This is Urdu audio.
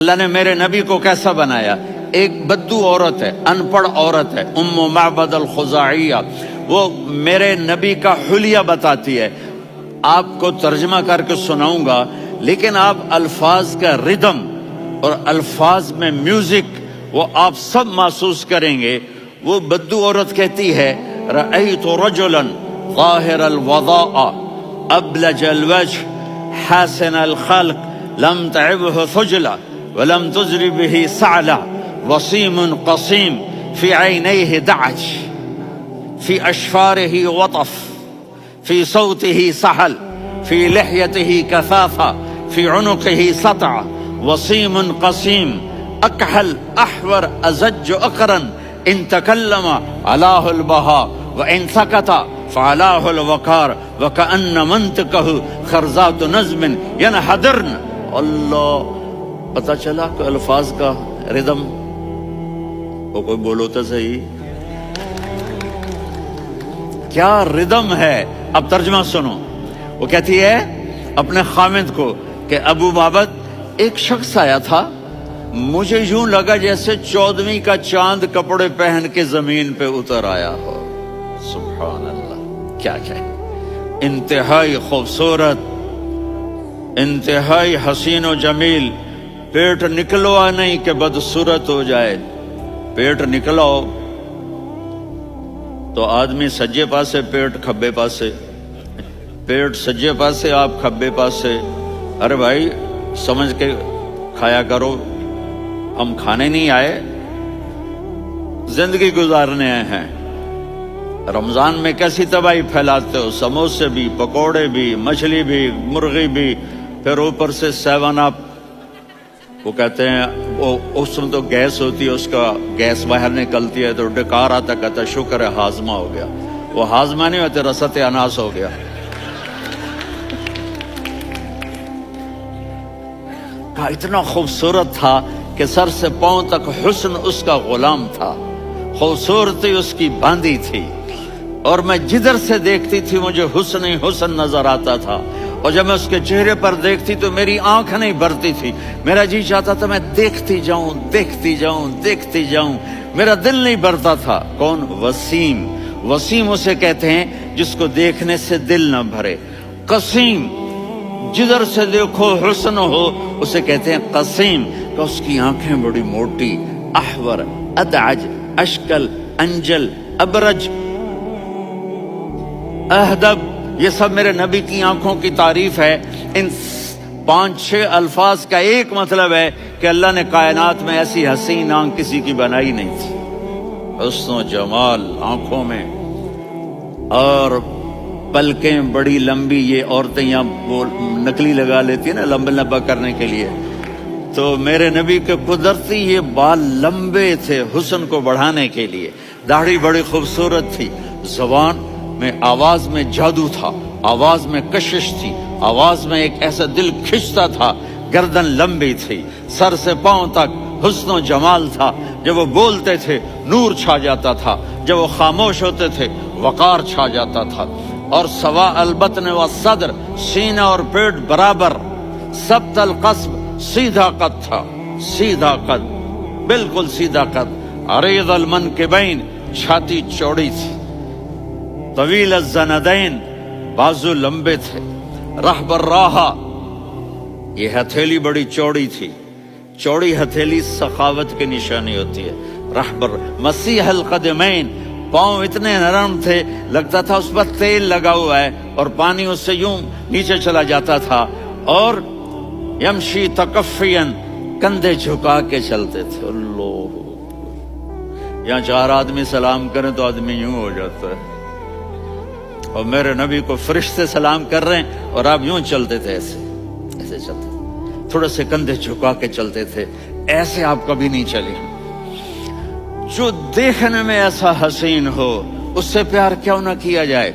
اللہ نے میرے نبی کو کیسا بنایا؟ ایک بدو عورت ہے، ان پڑھ عورت ہے، ام معبد الخزاعیہ، وہ میرے نبی کا حلیہ بتاتی ہے۔ آپ کو ترجمہ کر کے سناؤں گا، لیکن آپ الفاظ کا ردم اور الفاظ میں میوزک وہ آپ سب محسوس کریں گے۔ وہ بدو عورت کہتی ہے رأیت رجلا ظاہر الوضاء ابلج الوجه حسن الخلق لم تعبه ثجلة ولم تجر به سعلة وصيم قصيم في عينيه دعج في أشفاره وطف في صوته سحل في لحيته كثافة في عنقه سطع وصيم قصيم أكحل أحور أزج أقرن إن تكلم علاه البهاء وإن سكت فعلاه الوقار وكأن منطقه خرزات نظم ينحدرن۔ اللہ، پتہ چلا کہ الفاظ کا ردم وہ کوئی بولو تو صحیح، کیا ردم ہے۔ اب ترجمہ سنو۔ وہ کہتی ہے اپنے خامد کو کہ ابو معبد، ایک شخص آیا تھا، مجھے یوں لگا جیسے 14ویں کا چاند کپڑے پہن کے زمین پہ اتر آیا ہو۔ سبحان اللہ، کیا کہے، انتہائی خوبصورت، انتہائی حسین و جمیل۔ پیٹ نکلوا نہیں کہ بدصورت ہو جائے، پیٹ نکلاؤ تو آدمی سجے پاسے پیٹ کھبے پاسے، پیٹ سجے پاسے آپ کھبے پاسے۔ ارے بھائی سمجھ کے کھایا کرو، ہم کھانے نہیں آئے، زندگی گزارنے آئے ہیں۔ رمضان میں کیسی تباہی پھیلاتے ہو، سموسے بھی، پکوڑے بھی، مچھلی بھی، مرغی بھی، پھر اوپر سے 7 اپ۔ وہ کہتے ہیں وہ اس میں تو گیس ہوتی ہے، اس کا گیس باہر نکلتی ہے تو ڈکار آتا، کہتا ہے شکر ہے ہاضمہ ہو گیا۔ وہ ہاضمہ نہیں ہوتے، رسط اناس ہو گیا۔ کہا اتنا خوبصورت تھا کہ سر سے پاؤں تک حسن اس کا غلام تھا، خوبصورتی اس کی باندھی تھی، اور میں جدھر سے دیکھتی تھی مجھے حسن ہی حسن نظر آتا تھا، اور جب میں اس کے چہرے پر دیکھتی تو میری آنکھ نہیں بھرتی تھی، میرا جی چاہتا تھا میں دیکھتی جاؤں دیکھتی جاؤں دیکھتی جاؤں، میرا دل نہیں بھرتا تھا۔ کون؟ وسیم۔ وسیم اسے کہتے ہیں جس کو دیکھنے سے دل نہ بھرے۔ قسیم، جدھر سے دیکھو حسن ہو، اسے کہتے ہیں قسیم، کہ اس کی آنکھیں بڑی موٹی، احور، ادعج، اشکل، انجل، ابرج، اہدب، یہ سب میرے نبی کی آنکھوں کی تعریف ہے۔ ان 5-6 الفاظ کا ایک مطلب ہے کہ اللہ نے کائنات میں ایسی حسین آنکھ کسی کی بنائی نہیں تھی۔ حسن و جمال آنکھوں میں، اور پلکیں بڑی لمبی، یہ عورتیں یہاں نکلی لگا لیتی ہیں نا لمبا کرنے کے لیے، تو میرے نبی کے قدرتی یہ بال لمبے تھے حسن کو بڑھانے کے لیے۔ داڑھی بڑی خوبصورت تھی، زبان میں، آواز میں جادو تھا، آواز میں کشش تھی، آواز میں ایک ایسا دل کھنچتا تھا، گردن لمبی تھی، سر سے پاؤں تک حسن و جمال تھا۔ جب وہ بولتے تھے نور چھا جاتا تھا، جب وہ خاموش ہوتے تھے وقار چھا جاتا تھا۔ اور سوا البطن و صدر، سینہ اور پیٹ برابر، سبت القصب، سیدھا قد تھا، سیدھا قد، بالکل سیدھا قد۔ عریض المنکبین، چھاتی چوڑی تھی، طویل الزندین، بازو لمبے تھے، رحب الراحہ، یہ ہتھیلی بڑی چوڑی تھی، چوڑی ہتھیلی سخاوت کی نشانی ہوتی ہے۔ رحب مسیح القدمین، پاؤں اتنے نرم تھے لگتا تھا اس پر تیل لگا ہوا ہے، اور پانی اس سے یوں نیچے چلا جاتا تھا۔ اور یمشی تکفین، کندھے جھکا کے چلتے تھے۔ اللہ، یہاں 4 آدمی سلام کریں تو آدمی یوں ہو جاتا ہے، اور میرے نبی کو فرشتے سلام کر رہے ہیں اور آپ یوں چلتے تھے، ایسے ایسے چلتے تھے، تھوڑے سے کندھے جھکا کے چلتے تھے، ایسے آپ کبھی نہیں چلے۔ جو دیکھنے میں ایسا حسین ہو، اس سے پیار کیوں نہ کیا جائے۔